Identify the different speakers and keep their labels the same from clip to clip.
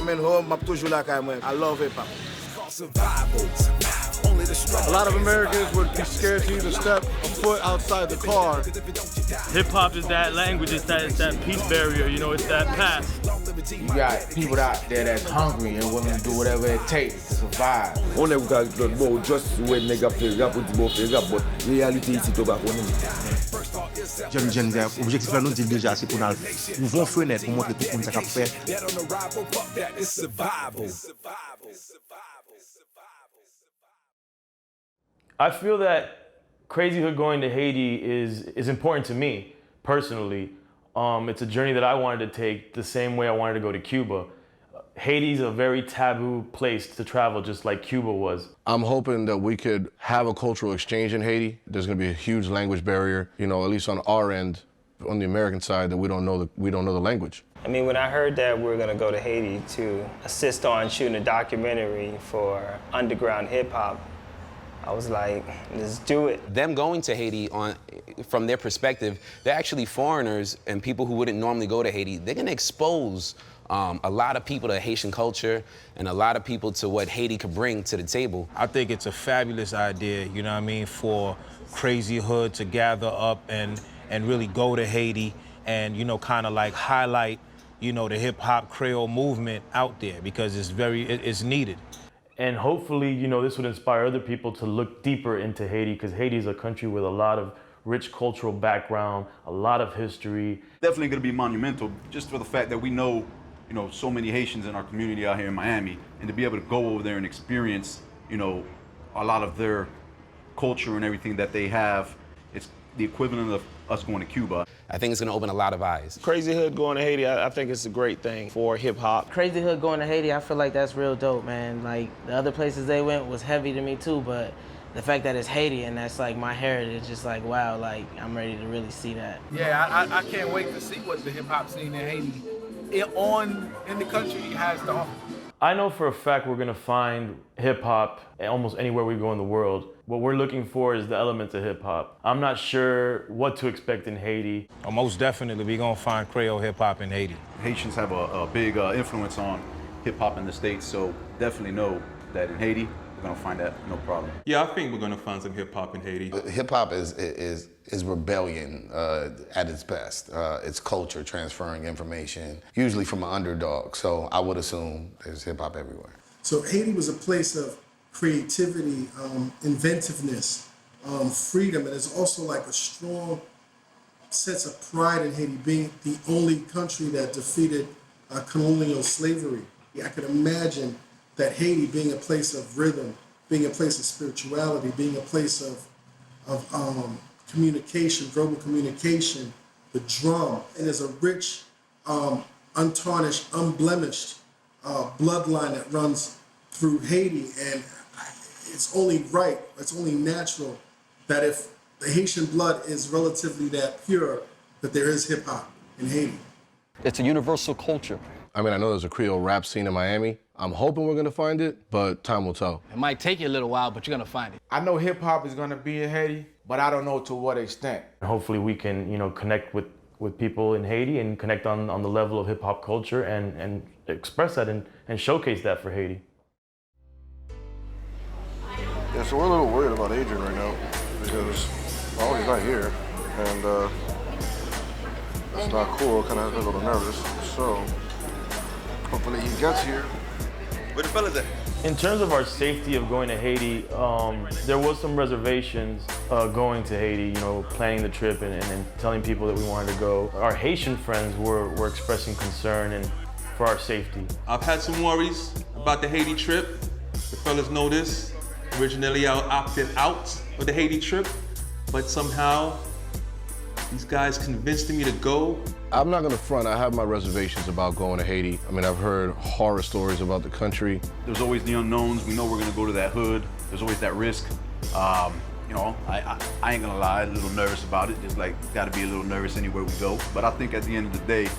Speaker 1: m'emmène home, m'a toujours là quand même. I love hip-hop.
Speaker 2: A lot of Americans would be scared to even step a foot outside the car.
Speaker 3: Hip-hop is that language, it's that peace barrier, you know, it's that path.
Speaker 4: You got people out there that's hungry and willing to do whatever it takes to survive.
Speaker 5: On est bon, just when nèg fait rap ou bon fait rap, but réalité ici to ba connait.
Speaker 6: Jeune objectif là nous dit déjà c'est pour nous ouvrir fenêtre pour montrer tout le monde ça qu'a fait.
Speaker 3: I feel that Crazy Hood going to Haiti is important to me personally. It's a journey that I wanted to take the same way I wanted to go to Cuba. Haiti's a very taboo place to travel, just like Cuba was.
Speaker 2: I'm hoping that we could have a cultural exchange in Haiti. There's going to be a huge language barrier, you know, at least on our end, on the American side, that we don't know the language.
Speaker 7: I mean, when I heard that we were going to go to Haiti to assist on shooting a documentary for underground hip hop, I was like, let's do it.
Speaker 8: Them going to Haiti, from their perspective, they're actually foreigners and people who wouldn't normally go to Haiti. They're gonna expose a lot of people to Haitian culture and a lot of people to what Haiti could bring to the table.
Speaker 9: I think it's a fabulous idea, you know what I mean, for Crazy Hood to gather up and really go to Haiti and, you know, kind of like highlight, you know, the hip hop Creole movement out there because it's needed.
Speaker 3: And hopefully, you know, this would inspire other people to look deeper into Haiti, because Haiti is a country with a lot of rich cultural background, a lot of history.
Speaker 10: Definitely going to be monumental, just for the fact that we know, you know, so many Haitians in our community out here in Miami, and to be able to go over there and experience, you know, a lot of their culture and everything that they have. It's the equivalent of us going to Cuba.
Speaker 8: I think it's going to open a lot of eyes.
Speaker 7: Crazy Hood going to Haiti, I think it's a great thing for hip hop.
Speaker 11: Crazy Hood going to Haiti, I feel like that's real dope, man. Like, the other places they went was heavy to me too, but the fact that it's Haiti and that's like my heritage, just like, wow, like, I'm ready to really see that.
Speaker 1: Yeah, I can't wait to see what the hip-hop scene in Haiti in the country has to offer.
Speaker 3: I know for a fact we're gonna find hip hop almost anywhere we go in the world. What we're looking for is the elements of hip hop. I'm not sure what to expect in Haiti.
Speaker 9: Most definitely, we're gonna find Creole hip hop in Haiti.
Speaker 10: Haitians have a big influence on hip hop in the States, so definitely know that in Haiti, we're gonna find that no problem.
Speaker 12: Yeah, I think we're gonna find some hip hop in Haiti.
Speaker 13: Hip hop is rebellion at its best. It's culture transferring information, usually from an underdog. So I would assume there's hip hop everywhere.
Speaker 14: So Haiti was a place of creativity, inventiveness, freedom, and it's also like a strong sense of pride in Haiti, being the only country that defeated colonial slavery. I could imagine that Haiti being a place of rhythm, being a place of spirituality, being a place of communication, verbal communication, the drum, and there's a rich, untarnished, unblemished bloodline that runs through Haiti, and it's only right, it's only natural that if the Haitian blood is relatively that pure, that there is hip hop in Haiti.
Speaker 15: It's a universal culture.
Speaker 2: I mean, I know there's a Creole rap scene in Miami. I'm hoping we're gonna find it, but time will tell.
Speaker 15: It might take you a little while, but you're gonna find it.
Speaker 4: I know hip hop is gonna be in Haiti, but I don't know to what extent.
Speaker 3: Hopefully we can, you know, connect with people in Haiti and connect on the level of hip hop culture and express that and showcase that for Haiti.
Speaker 2: Yeah, so we're a little worried about Adrian right now because, well, he's not here, and that's not cool. Kind of has me a little nervous. So hopefully he gets here.
Speaker 5: Where the fellas at?
Speaker 3: In terms of our safety of going to Haiti, there was some reservations going to Haiti, you know, planning the trip and telling people that we wanted to go. Our Haitian friends were expressing concern and for our safety.
Speaker 12: I've had some worries about the Haiti trip. The fellas know this. Originally, I opted out of the Haiti trip, but somehow these guys convinced me to go.
Speaker 2: I'm not gonna front, I have my reservations about going to Haiti. I mean, I've heard horror stories about the country.
Speaker 10: There's always the unknowns. We know we're gonna go to that hood. There's always that risk. You know, I ain't gonna lie, a little nervous about it. Just like, gotta be a little nervous anywhere we go. But I think at the end of the day,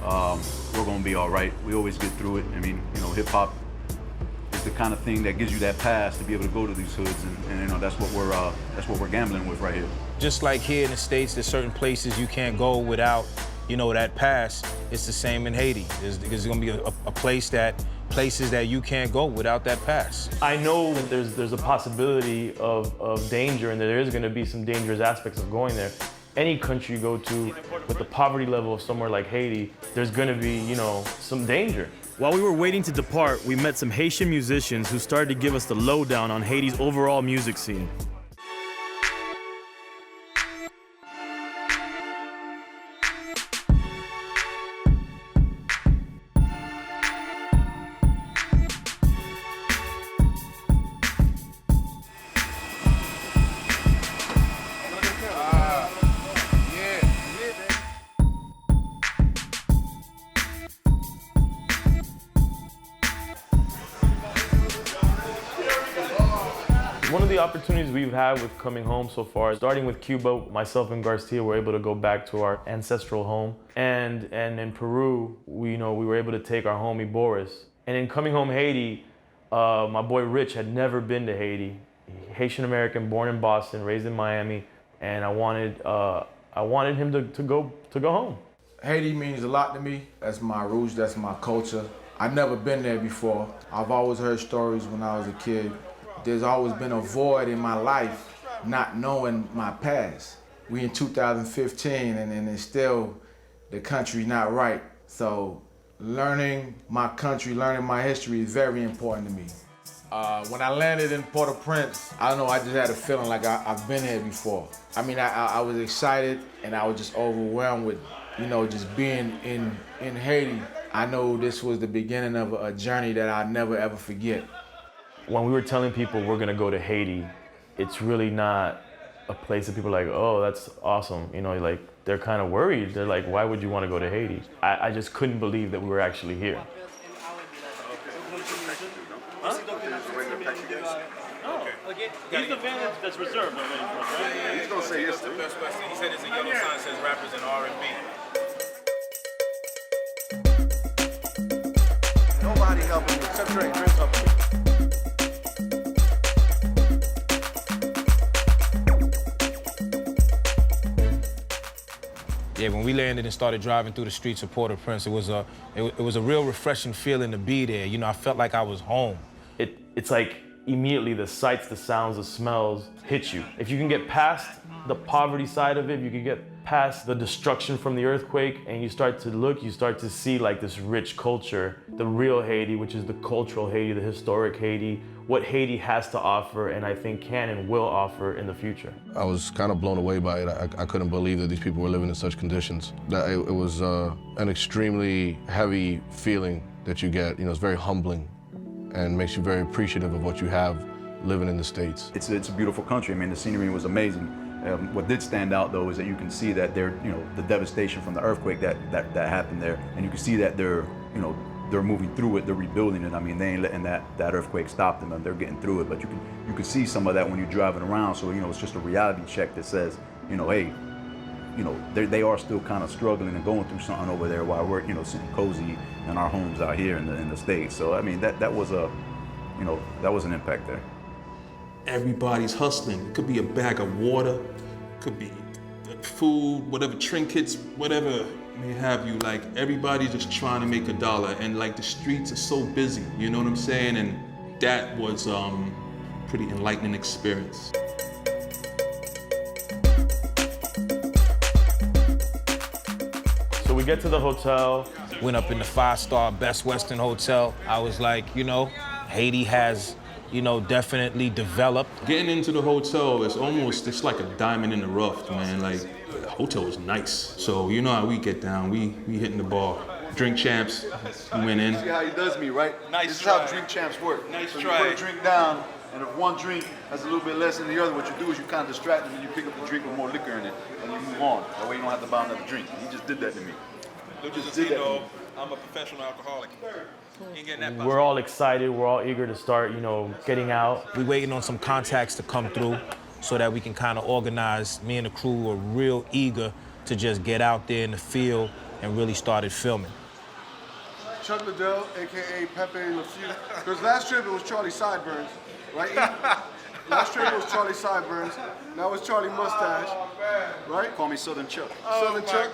Speaker 10: we're gonna be all right. We always get through it. I mean, you know, hip hop is the kind of thing that gives you that pass to be able to go to these hoods, and you know, that's what we're gambling with right here.
Speaker 9: Just like here in the States, there's certain places you can't go without you know, that past, it's the same in Haiti. There's gonna be a places that you can't go without that past.
Speaker 3: I know that there's a possibility of danger and that there is gonna be some dangerous aspects of going there. Any country you go to with the poverty level of somewhere like Haiti, there's gonna be, you know, some danger. While we were waiting to depart, we met some Haitian musicians who started to give us the lowdown on Haiti's overall music scene. One of the opportunities we've had with coming home so far, starting with Cuba, myself and Garcia were able to go back to our ancestral home. And in Peru, we were able to take our homie Boris. And in coming home Haiti, my boy Rich had never been to Haiti. Haitian-American, born in Boston, raised in Miami, and I wanted him to go home.
Speaker 4: Haiti means a lot to me. That's my roots, that's my culture. I've never been there before. I've always heard stories when I was a kid. There's always been a void in my life not knowing my past. We in 2015 and it's still, the country not right. So learning my country, learning my history is very important to me. When I landed in Port-au-Prince, I don't know, I just had a feeling like I've been here before. I mean, I was excited and I was just overwhelmed with, you know, just being in Haiti. I know this was the beginning of a journey that I'll never ever forget.
Speaker 3: When we were telling people we're gonna go to Haiti, it's really not a place that people are like, oh, that's awesome. You know, like, they're kind of worried. They're like, why would you want to go to Haiti? I just couldn't believe that we were actually here.
Speaker 16: He's the van that's reserved already for us, right?
Speaker 1: Yeah, he's gonna say yes to the best question. He said there's a yellow sign that says rappers and R&B. Nobody helping me except Drake. Drake's helping me.
Speaker 9: Yeah, when we landed and started driving through the streets of Port-au-Prince, it was a real refreshing feeling to be there. You know, I felt like I was home.
Speaker 3: It's like immediately the sights, the sounds, the smells hit you. If you can get past the poverty side of it, you can get past the destruction from the earthquake, and you start to look, you start to see like this rich culture, the real Haiti, which is the cultural Haiti, the historic Haiti, what Haiti has to offer and I think can and will offer in the future.
Speaker 2: I was kind of blown away by it. I couldn't believe that these people were living in such conditions. That it was an extremely heavy feeling that you get. You know, it's very humbling and makes you very appreciative of what you have living in the States.
Speaker 10: It's a beautiful country. I mean, the scenery was amazing. What did stand out though is that you can see that the devastation from the earthquake that happened there, and you can see that they're moving through it, they're rebuilding it. I mean, they ain't letting that earthquake stop them, and they're getting through it. But you can see some of that when you're driving around. So it's just a reality check that says, hey, they are still kind of struggling and going through something over there while we're sitting cozy in our homes out here in the States. So I mean, that was an impact there.
Speaker 12: Everybody's hustling. It could be a bag of water, could be food, whatever, trinkets, whatever may have you. Like, everybody's just trying to make a dollar, and like the streets are so busy, you know what I'm saying? And that was pretty enlightening experience.
Speaker 3: So we get to the hotel.
Speaker 9: Went up in the 5-star Best Western Hotel. I was like, Haiti has, definitely developed.
Speaker 12: Getting into the hotel is it's like a diamond in the rough, man. Like, the hotel was nice. So you know how we get down, we hitting the bar. Drink champs, we went in.
Speaker 10: See how he does me, right?
Speaker 12: Nice
Speaker 10: This
Speaker 12: try.
Speaker 10: is how drink champs work.
Speaker 12: Nice
Speaker 10: so
Speaker 12: try.
Speaker 10: You put a drink down, and if one drink has a little bit less than the other, what you do is you kind of distract them and you pick up a drink with more liquor in it, and you move on. That way you don't have to buy another drink. He just did that to me.
Speaker 12: I'm a professional alcoholic. Ain't getting that
Speaker 3: We're all excited, we're all eager to start, getting out.
Speaker 9: We waiting on some contacts to come through so that we can kind of organize. Me and the crew were real eager to just get out there in the field and really started filming.
Speaker 14: Chuck Liddell, AKA Pepe Le Few. Because last trip it was Charlie Sideburns, right? Last trip it was Charlie Sideburns. Now it's Charlie Mustache.
Speaker 10: right? Call me Southern Chuck.
Speaker 14: Southern Chuck.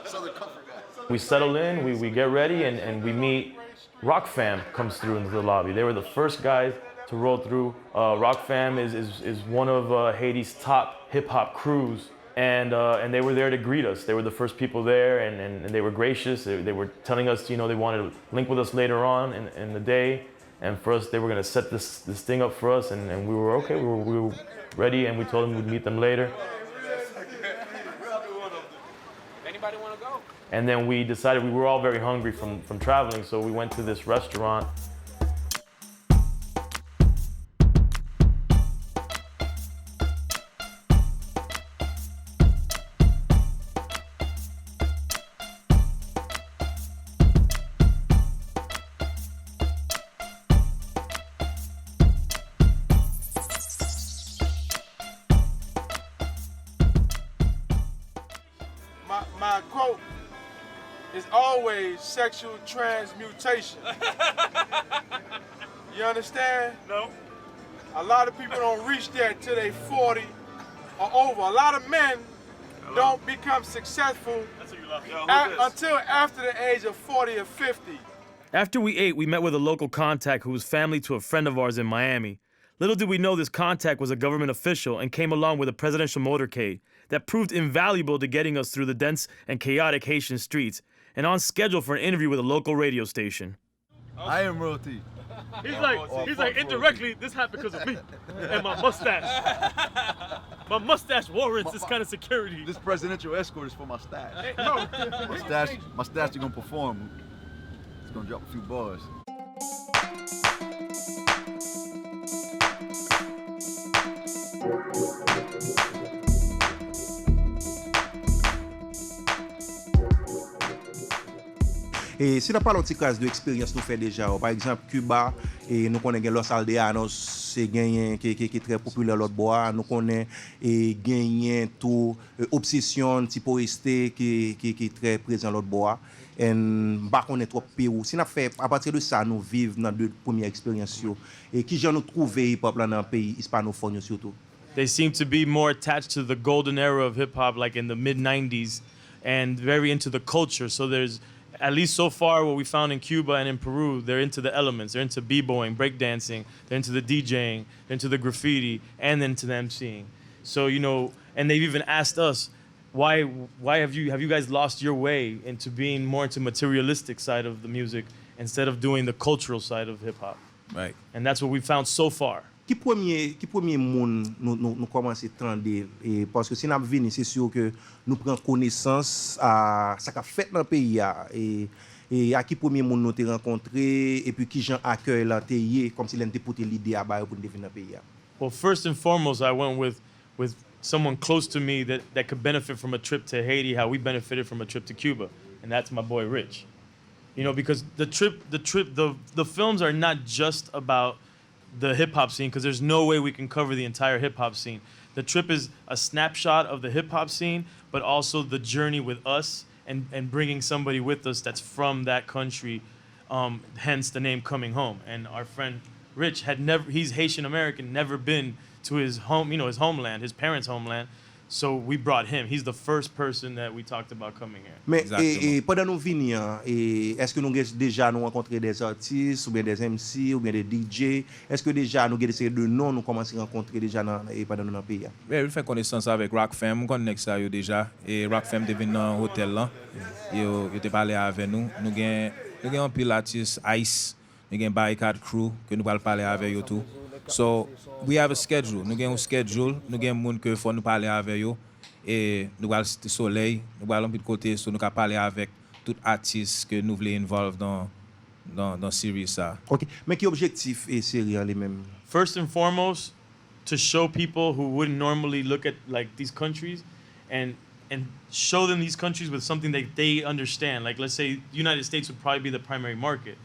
Speaker 10: Southern comfort guy.
Speaker 3: We settle in, we get ready, and we meet. Rock Fam comes through into the lobby. They were the first guys to roll through. Rock Fam is one of Haiti's top hip hop crews, and they were there to greet us. They were the first people there, and they were gracious. They were telling us, they wanted to link with us later on in the day, and for us, they were gonna set this thing up for us, and we were okay. We were ready, and we told them we'd meet them later.
Speaker 16: Anybody want to go?
Speaker 3: And then we decided we were all very hungry from traveling, so we went to this restaurant.
Speaker 4: My quote is always sexual transmutation. You understand?
Speaker 16: No.
Speaker 4: A lot of people don't reach there till they 40 or over. A lot of men don't become successful until after the age of 40 or 50.
Speaker 3: After we ate, we met with a local contact who was family to a friend of ours in Miami. Little did we know this contact was a government official and came along with a presidential motorcade that proved invaluable to getting us through the dense and chaotic Haitian streets and on schedule for an interview with a local radio station.
Speaker 10: I am royalty.
Speaker 16: He's like indirectly, this happened because of me and my mustache. My mustache warrants this kind of security.
Speaker 10: This presidential escort is for my stash.
Speaker 16: Hey, no.
Speaker 10: My stash is gonna perform. It's gonna drop a few bars.
Speaker 6: Et si nous parlons de cas d'expérience nous fait déjà, par exemple Cuba, et nous connaissons Los Aldeanos, c'est gagné qui est très populaire l'autre bois, nous connaissons et gagné tout Obsession typoiste qui est très présent l'autre bois. Et bah on est trop Pérou. Si nous fait à partir de ça nous vivons dans deux premières expériences et qui j'en nous trouvé hip hop là dans le pays hispanophone surtout.
Speaker 3: They seem to be more attached to the golden era of hip hop, like in the mid 90s, and very into the culture. So there's, at least so far, what we found in Cuba and in Peru, they're into the elements. They're into b-boying, breakdancing, they're into the DJing, they're into the graffiti, and into the MCing. So, and they've even asked us, why have you guys lost your way into being more into materialistic side of the music instead of doing the cultural side of hip hop?
Speaker 9: Right.
Speaker 3: And that's what we found so far.
Speaker 6: Qui premier monde nous commencer à tendre parce que si nous venons c'est sûr que nous prenons connaissance à ça qu'a fait dans le pays et à qui premier monde nous t'ai rencontré et puis qui gens accueille là t'ai comme si l'était porté l'idée à ba pour venir dans le pays.
Speaker 3: Well, first and foremost, I went with someone close to me that could benefit from a trip to Haiti, how we benefited from a trip to Cuba, and that's my boy Rich. Because the films are not just about the hip-hop scene, because there's no way we can cover the entire hip-hop scene. The trip is a snapshot of the hip-hop scene, but also the journey with us and bringing somebody with us that's from that country, hence the name Coming Home. And our friend Rich he's Haitian-American, never been to his home, his homeland, his parents' homeland. So we brought him. He's the first person that we talked about coming here.
Speaker 6: Mais et pendant nous venir, est-ce que nous avons déjà rencontré des artistes ou bien des MC ou bien des DJ? Est-ce que déjà nous avons essayé de nous commencer à rencontrer déjà pendant nous dans le pays?
Speaker 9: Oui, je fais connaissance avec Rock Fam, on connaît ça déjà et Rock Fam est venu dans l'hôtel là. Ils étaient parlé avec nous. Nous avons un pile artiste Ice, nous avons Barricade Crew que nous allons parler avec eux tout. So we have a schedule. Nous avons un schedule. Nous avons des gens que faut nous parler avec eux. Et nous allons citer Soleil. Nous allons de côté so nous allons parler avec tout artiste que nous voulons involve dans série ça.
Speaker 6: OK. Mais quel objectif est série les mêmes?
Speaker 3: First and foremost, to show people who wouldn't normally look at like these countries and show them these countries with something that they understand. Like let's say the United States would probably be the primary market.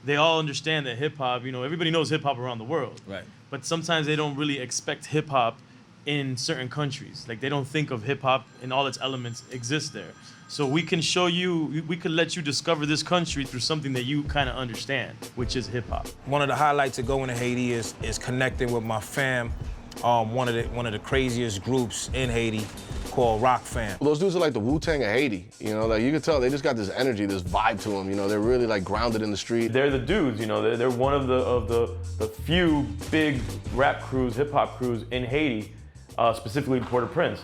Speaker 3: They all understand that hip-hop, everybody knows hip-hop around the world.
Speaker 9: Right.
Speaker 3: But sometimes they don't really expect hip-hop in certain countries. Like they don't think of hip-hop and all its elements exist there. So we can show you, we could let you discover this country through something that you kind of understand, which is hip-hop.
Speaker 9: One of the highlights of going to Haiti is connecting with my fam one of the craziest groups in Haiti called Rock Fam.
Speaker 2: Those dudes are like the Wu-Tang of Haiti, you know, like you can tell they just got this energy, this vibe to them, you know, they're really like grounded in the street.
Speaker 3: They're the dudes, you know, they're one of the few big rap crews, hip hop crews in Haiti, specifically Port-au-Prince.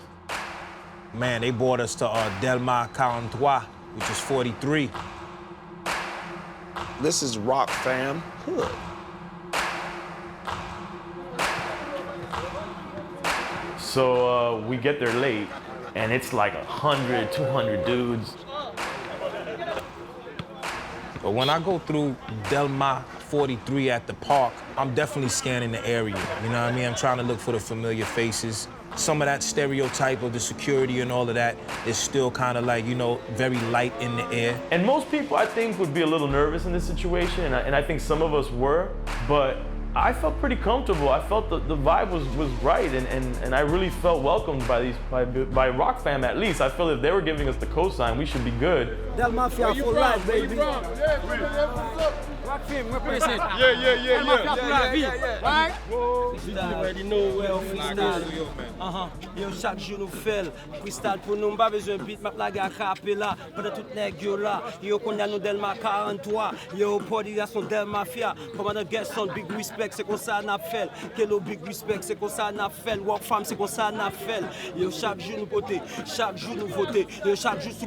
Speaker 9: Man, they brought us to Delmas 43, which is 43.
Speaker 17: This is Rock Fam Hood.
Speaker 3: So we get there late, and it's like 100, 200 dudes.
Speaker 9: But when I go through Delmas 43 at the park, I'm definitely scanning the area. You know what I mean? I'm trying to look for the familiar faces. Some of that stereotype of the security and all of that is still kind of like, you know, very light in the air.
Speaker 3: And most people, I think, would be a little nervous in this situation, and I think some of us were, but I felt pretty comfortable. I felt the vibe was right, and I really felt welcomed by Rock Fam at least. I feel if they were giving us the cosign, we should be good.
Speaker 18: Del Mafia for life, baby.
Speaker 19: Rock Fam represent.
Speaker 18: Yeah.
Speaker 19: Right?
Speaker 18: You already know well freestyle. Yo, chaque jour nous fait freestyle pour nous, pas besoin de beat, m'a plage à capella. Pendant toute nèg yo là, yo connaît nous Delmas 43. Yo production Del Mafia. Commandant Gerson, big respect, c'est comme ça n'a fait. Kelo big respect, c'est comme ça n'a fait. Rock Fam, c'est comme ça n'a fait. Yo, chaque jour nous voter, chaque jour nous voter. Yo, chaque jour sous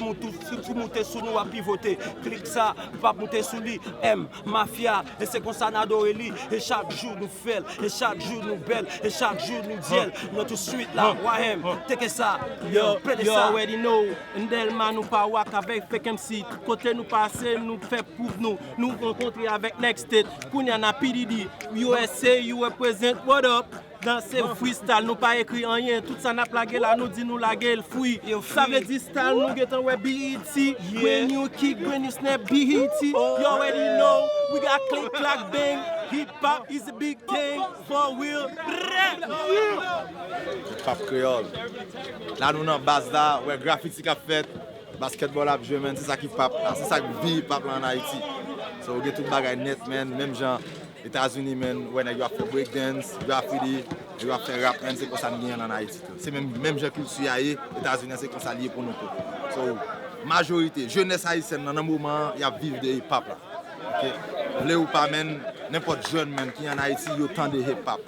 Speaker 18: monter sous nous à pivoter. Clique ça, pas monter sous lui. M Mafia, et c'est comme ça n'a adoré lui. Et chaque jour nous fait, et chaque jour nous belle, et chaque jour nous diel. Notre suite là, Wahem, take ça, yo, you already know. Delmas nous pas wak avec fake MC. Tout côté nous passer, nous fait pour nous rencontrer avec Next State. Kounya na PDD, USA, you represent, what up? Dans ces freestyle, nous pas écrit rien. Tout ça n'a plagué là, nous dit nous la gueule free. Ça veut dire style, nous get on BET. When you kick, when you snap BET. You already know, we got click, clack, bang. Hip hop is a big thing, for real.
Speaker 4: Hip hop créole. Là, nous dans base là, ouais, graffiti qu'a fait, basketball à jouer, c'est ça qui hip hop. C'est ça qui vit hip hop là en Haïti. So, we get tout bagay net, man. Même genre, États-Unis, man, when you have to breakdance, graffiti, you have to rap, man, c'est comme ça nous gagne en Haïti. C'est même genre culture haïtienne, États-Unis, c'est comme ça lié pour nous. So, majorité, jeunesse haïtienne, dans un moment, il y a vivre de hip hop là. OK? Vle ou pas, man, n'importe jeune man qui en Haïti, il y a autant de hip hop.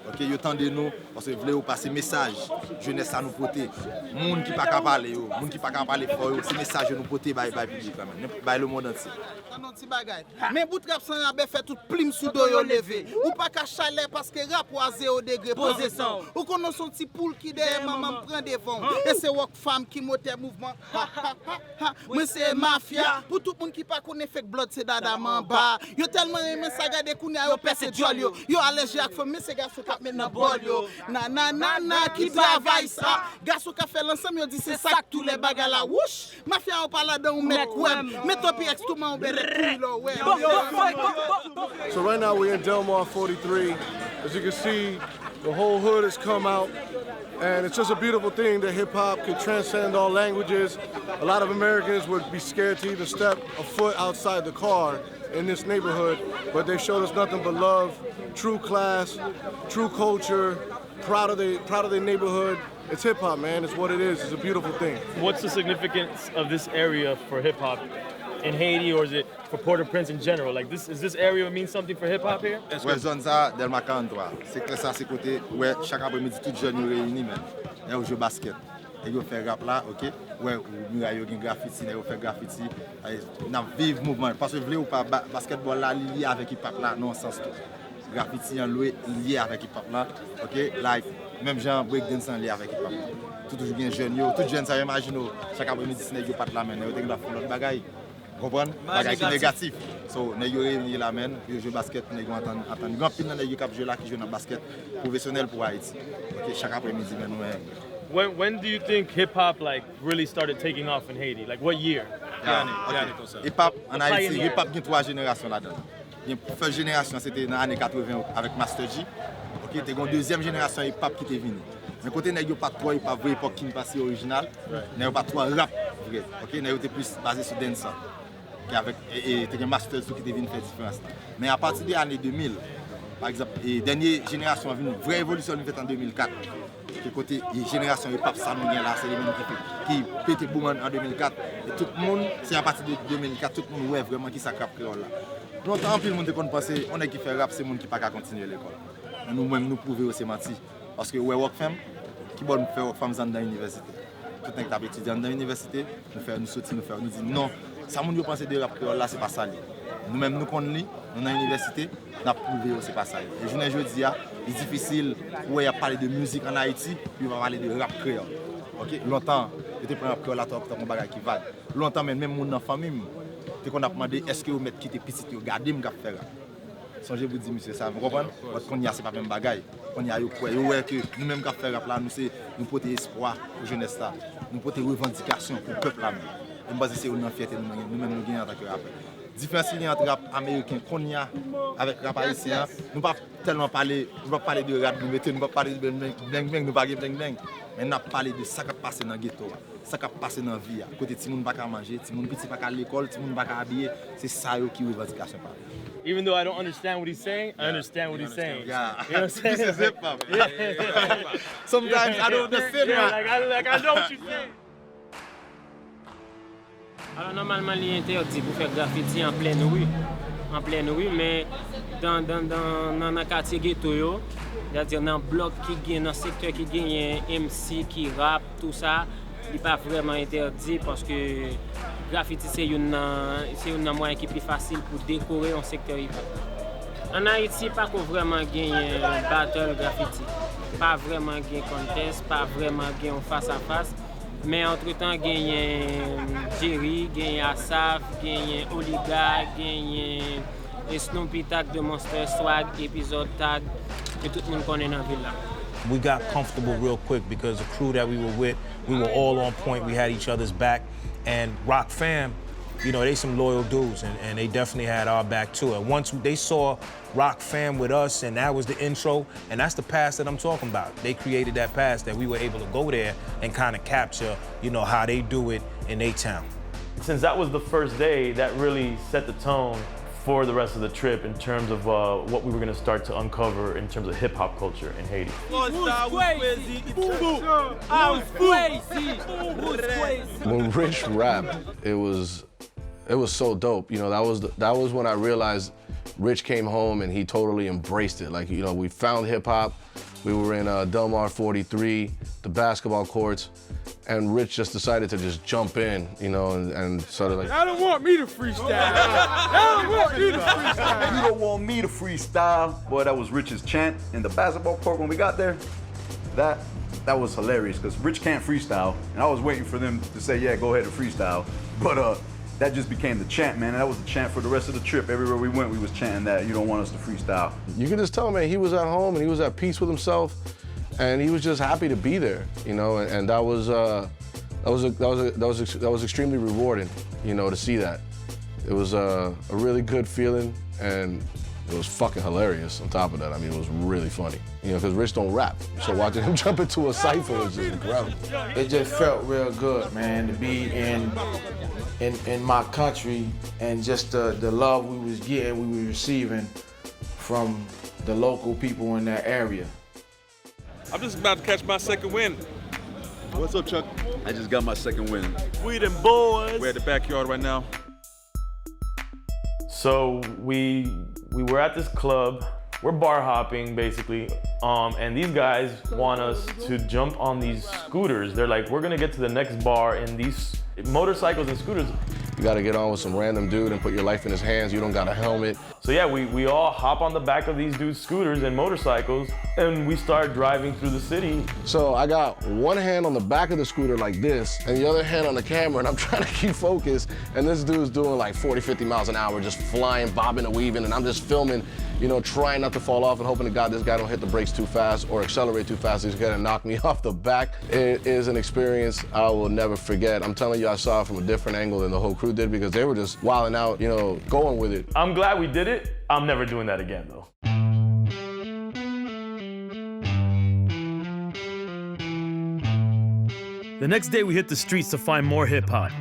Speaker 4: OK, il y a autant de nous, parce que vle ou pas, c'est message, jeunesse à nous porter. Moun qui pas capable parler, moun qui pas capable parler fort, c'est message nous porter by public quand même, by le monde entier.
Speaker 19: Non ti bagay. Mais bout rap sans rabais fait tout plim sous do yo levé. Ou pas ka chalet parce que rap à 0 degré position. Ou connait son petit poule qui derrière maman prend devant. Et c'est Rock Fam qui moteur mouvement. Moi c'est mafia. Pour tout monde qui pas connaît fake blood c'est dada man ba. Yo tellement aimé ça garder kounya yo percé jol yo. Yo allergique ak femme c'est garçon qui maintenant bol yo. Na qui travaille ça. Garçon qui fait l'ensemble yo dit c'est ça tous les bagarres là. Wouch. Mafia on parle là dans mettre web. Met top extrêmement on
Speaker 20: So right now we're in Delmas 43. As you can see, the whole hood has come out. And it's just a beautiful thing that hip hop can transcend all languages. A lot of Americans would be scared to even step a foot outside the car in this neighborhood, but they showed us nothing but love, true class, true culture, proud of their neighborhood. It's hip hop, man. It's what it is. It's a beautiful thing.
Speaker 16: What's the significance of this area for hip hop in Haiti, or is it for Port-au-Prince in general? Like this, is this area mean something for hip hop here?
Speaker 4: Ouais, zone ça, Delmas 43. C'est clair ça, c'est côté, ouais, chaque après-midi, tout jeune nous réunis, man. Et on joue basket. Et on fait rap là, ok? Ouais, nous avons un graffiti, on fait graffiti. On a vivre mouvement. Parce que vous voulez ou pas, basketball là, lié avec hip hop là, non sens tout. Graffiti en lié avec hip hop là, ok? Like, même genre breakdance lié avec hip hop. Tout bien jeune, tout jeune, ça imagine, chaque après-midi, c'est n'est pas de la main, on a fait l'autre bagaille. Comprendre? Bagay qui négatif. So, nous réunis la main, nous jouons basket, nous attendons. Grand pile dans les qui jouent là qui jouent dans basket professionnel pour Haïti. OK, chaque après-midi nous.
Speaker 16: When do you think hip hop like really started taking off in Haiti? Like what year?
Speaker 4: Hip hop en Haïti, hip hop il y a 3 générations là-dedans. La première génération c'était dans les années 80 avec Master G. OK, tu as une deuxième génération hip hop qui est venue. Mais côté n'a pas trop hip hop vrai époque qui passé original, n'a pas trop rap vrai. OK, n'a été plus basé sur dance. Avec et un master qui était venu faire différence. Mais à partir des années 2000,
Speaker 21: Par exemple, la dernière génération a vu une vraie évolution faite en 2004. Côté la génération hip-hop, ça nous là, c'est les mêmes qui pété boum en 2004. Et tout le monde, c'est à partir de 2004, tout le monde ouais vraiment qui s'accroche créole là. Longtemps, en plus, le monde qu'on pensait, on est qui fait rap, c'est le monde qui pas qu'à continuer l'école. Nous-mêmes, nous prouvons aussi menti. Parce que ouais, work femme, qui bon faire work femme dans l'université. Tout le monde qui étudiant dans l'université, nous sortir, nous dire non, ça monde pense de rap créole là, c'est pas ça. Nous-mêmes, nous connaissons, nous dans l'université, nous avons prouvé que c'est pas ça. Et je ne dis pas, c'est difficile pour parler de musique en Haïti, puis on va parler de rap créole. Okay? Longtemps, j'étais pris un rap créole là, un bagage qui vague. Longtemps, même mon dans la famille, qu'on a demandé est-ce que vous mettez qui était petit, vous regardez me faire rap. Songez vous dire monsieur ça, vous comprenez? Parce qu'on y a c'est pas même bagaille. On y a yo quoi, yo que nous-mêmes qui faire rap là, nous porter espoir pour jeunesse là, nous porter revendication pour le peuple là. Et moi c'est une fierté nous-mêmes nous gagnons en tant que rappeur. Différence entre rap américain qu'on y a avec rap haïtien, nous pas tellement parler, nous pas parler de rap, nous pas parler de bling nous pas bling bling, mais nous parler de ça qui passe dans le ghetto, ça qui passe dans la vie. Côté ti moun pas manger, ti moun petit pas à l'école, ti moun pas habiller, c'est ça qui revendication parler.
Speaker 3: Even though I don't understand what he's saying, I understand what he's saying.
Speaker 21: Yeah.
Speaker 3: You know what I'm saying?
Speaker 21: This is hip hop. Sometimes I don't understand.
Speaker 3: Like I know what you're saying.
Speaker 11: Alors normalement, il est interdit pour faire graffiti en pleine rue, mais dans le quartier ghetto, c'est-à-dire dans le bloc qui gagne, dans le secteur qui gagne MC, qui rap, tout ça, il n'est pas vraiment interdit parce que graffiti c'est un moyen qui est plus facile pour décorer un secteur hip-hop. En Haïti, pas vraiment gagner battle graffiti, pas vraiment gagner contest, pas vraiment gagner face à face. Mais entre-temps, il y a Jerry, il y a Asaf, il y a Oliga, il y a Snoopy Tag de Monster Swag, épisode Tag, et tout le monde connaît dans la ville là.
Speaker 9: We got comfortable real quick because the crew that we were with, we were all on point, we had each other's back. And Rock Fam, you know, they some loyal dudes and they definitely had our back too. And once they saw Rock Fam with us and that was the intro, and that's the pass that I'm talking about. They created that pass that we were able to go there and kind of capture, you know, how they do it in their town.
Speaker 3: Since that was the first day, that really set the tone for the rest of the trip in terms of what we were going to start to uncover in terms of hip-hop culture in Haiti.
Speaker 2: When Rich rapped, it was so dope. You know, that was when I realized Rich came home and he totally embraced it. Like, you know, we found hip-hop. We were in Delmas 43, the basketball courts, and Rich just decided to just jump in, you know, and sort of like,
Speaker 20: I don't want me to freestyle. I don't want you to freestyle.
Speaker 10: You don't want me to freestyle. Boy, that was Rich's chant in the basketball court when we got there. That was hilarious because Rich can't freestyle, and I was waiting for them to say, yeah, go ahead and freestyle. But that just became the chant, man, and that was the chant for the rest of the trip. Everywhere we went, we was chanting that, you don't want us to freestyle.
Speaker 2: You can just tell, man, he was at home and he was at peace with himself, and he was just happy to be there, you know, and that was extremely rewarding, you know, to see that. It was a really good feeling, and it was fucking hilarious on top of that. I mean, it was really funny, you know, because Rich don't rap, so watching him jump into a cypher was just incredible.
Speaker 4: It just felt real good, man, to be in my country, and just the love we was getting, we were receiving from the local people in that area.
Speaker 12: I'm just about to catch my second win.
Speaker 10: What's up, Chuck? I just got my second win.
Speaker 16: We them boys.
Speaker 12: We're at the backyard right now.
Speaker 3: So we were at this club. We're bar hopping basically, and these guys want us to jump on these scooters. They're like, we're gonna get to the next bar in these motorcycles and scooters.
Speaker 2: You gotta get on with some random dude and put your life in his hands. You don't got a helmet.
Speaker 3: So yeah, we all hop on the back of these dudes' scooters and motorcycles, and we start driving through the city.
Speaker 2: So I got one hand on the back of the scooter like this, and the other hand on the camera, and I'm trying to keep focused, and this dude's doing like 40, 50 miles an hour, just flying, bobbing and weaving, and I'm just filming, you know, trying not to fall off and hoping to God this guy don't hit the brakes too fast or accelerate too fast. He's gonna knock me off the back. It is an experience I will never forget. I'm telling you, I saw it from a different angle than the whole crew did because they were just wilding out, you know, going with it.
Speaker 3: I'm glad we did it. I'm never doing that again though.
Speaker 16: The next day we hit the streets to find more hip hop.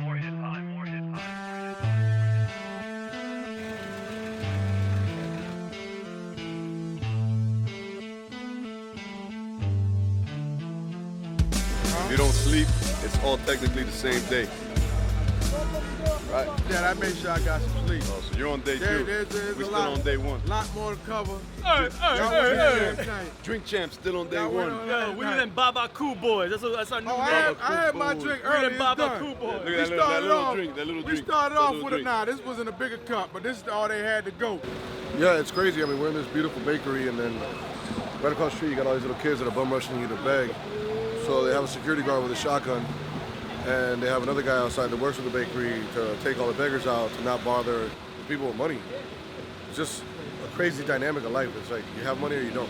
Speaker 8: If you don't sleep, it's all technically the same day. Right?
Speaker 4: Yeah, I made sure I got some sleep.
Speaker 8: Oh, so you're on day 2.
Speaker 4: There's
Speaker 8: We're
Speaker 4: a
Speaker 8: still
Speaker 4: lot,
Speaker 8: on day 1.
Speaker 4: lot more to cover.
Speaker 16: Hey.
Speaker 8: Drink champ still on day 1.
Speaker 16: Yo, we them Baba Cool boys. That's our new name.
Speaker 4: I had my drink
Speaker 16: We
Speaker 4: early.
Speaker 16: them Baba Cool boys.
Speaker 8: Look at that little drink.
Speaker 4: We started off with this was in a bigger cup, but this is all they had to go.
Speaker 20: Yeah, it's crazy. I mean, we're in this beautiful bakery, and then right across the street, you got all these little kids that are bum rushing you to beg. So they have a security guard with a shotgun, and they have another guy outside that works with the bakery to take all the beggars out, to not bother the people with money. It's just a crazy dynamic of life. It's like you have money or you don't.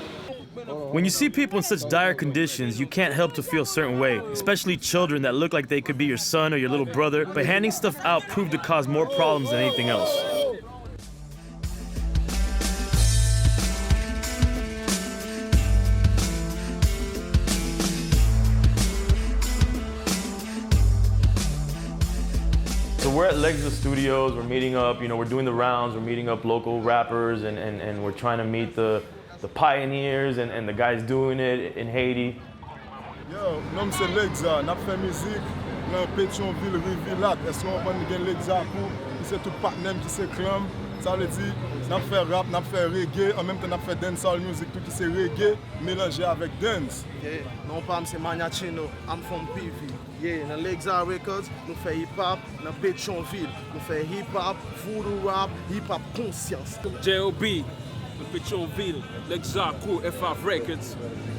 Speaker 3: When you see people in such dire conditions, you can't help to feel a certain way, especially children that look like they could be your son or your little brother, but handing stuff out proved to cause more problems than anything else. So we're at Lexa Studios, we're meeting up, we're doing the rounds, we're meeting up local rappers and we're trying to meet the pioneers and the guys doing it in Haiti.
Speaker 20: Yo, nom c'est Lexa, n'a fait musique dans Pétionville, Rivillac. Est-ce qu'on va gagner Lexa pour c'est tout partenaire qui c'est clam. Ça veut dire, n'a fait rap, n'a fait reggae, en même temps n'a fait dancehall music, tout qui c'est reggae mélangé avec dance.
Speaker 19: Yeah, non pas c'est Maniachino, I'm from PV. Yeah, dans Lexa Records, nous fait hip-hop, dans Pétionville, nous fait hip-hop, Voodoo Rap, hip-hop conscience.
Speaker 22: J.O.B. de Pétionville, Lexaco, F5 Records,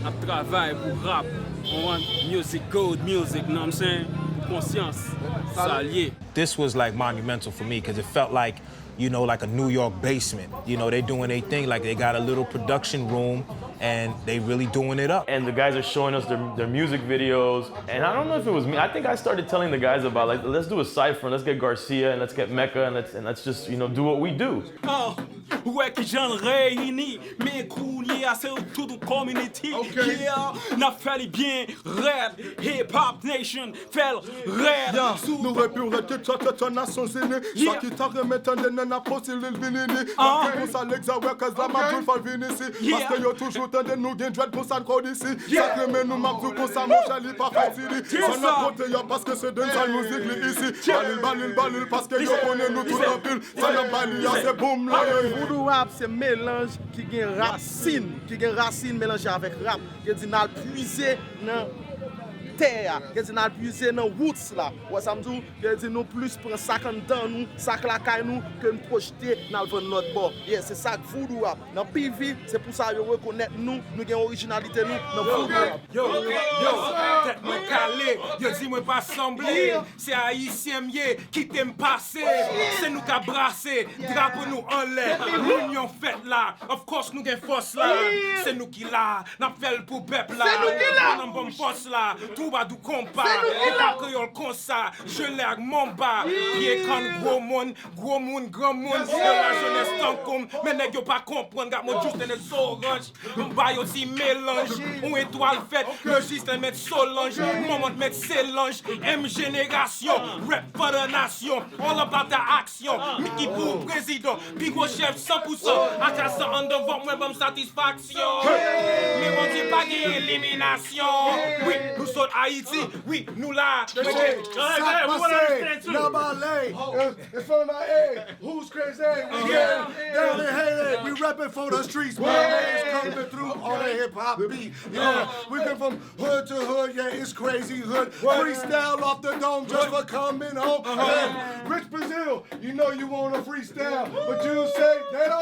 Speaker 22: I travaille pour rap, on want music, good music, you know what I'm saying? Conscience, salier.
Speaker 9: This was like monumental for me because it felt like, like a New York basement. They doing their thing, like they got a little production room and they really doing it up.
Speaker 3: And the guys are showing us their music videos. And I don't know if it was me. I think I started telling the guys about like, let's do a cypher, let's get Garcia and let's get Mecca and let's just, do what we do.
Speaker 18: Oh, ouais que j'en réunis, mes courriers c'est toute community. Yeah, n'a fait bien rap, hip hop nation, fait rap.
Speaker 20: Nous répondons que tu Nations Unies. Ça qui t'a remetté n'a pas si l'île vinini. Pour ça Lexa Records la m'a tout fait venir ici. Parce que yo toujours tendé nous gain dread pour ça encore ici. Ça remet nous m'a tout pour ça mon chali pas fatigué. Ça n'a côté yo parce que c'est de sa musique ici. Balil parce que yo connaît nous tout en pile. Ça n'a balil c'est boom là.
Speaker 19: Voodoo Rap c'est mélange qui gagne racine mélangé avec rap. Qui dit n'a puiser dans terre, qui dit n'a puiser dans roots là. Ouais ça me dit qui dit nous plus prend sac en dedans nous, sac la caille nous que nous projeter dans le notre bord. Yeah, c'est ça Voodoo Rap. Dans PV, c'est pour ça yo reconnaître nous gagne originalité nous dans Voodoo Rap.
Speaker 18: Yo, tête moi calé, yo dis moi pas semblé, c'est haïtien qui t'aime passer, c'est nous qu'a brassé, drapeau nous en l'air, l'union faite là, of course nous gagne force là, c'est nous qui là, n'a fait pour peuple là, c'est nous qui là, on bonne force là, tout va du compas, et pas créole comme ça, je l'air mon bas, pied quand gros monde, grand monde, la jeunesse tant comme, mais nèg yo pas comprendre, gars moi juste dans orange, on va aussi mélange, on étoile faite, le système met Solange, moment met Célange, M génération, rap for the nation, all about the action, Mickey pour président, puis gros chef 100%, à casa en devant moi bonne satisfaction, mais on dit pas qu'il y a élimination, oui, nous sommes Haïti, oui, nous là,
Speaker 20: it's from the A. Who's crazy? We down in Haiti. We rapping for the streets. My name's coming through on the hip hop beat. Yeah, we come from hood to hood. Yeah, it's crazy hood. Freestyle off the dome just for coming home. Yeah. Rich Brazil, you know you want to freestyle, but you say they don't.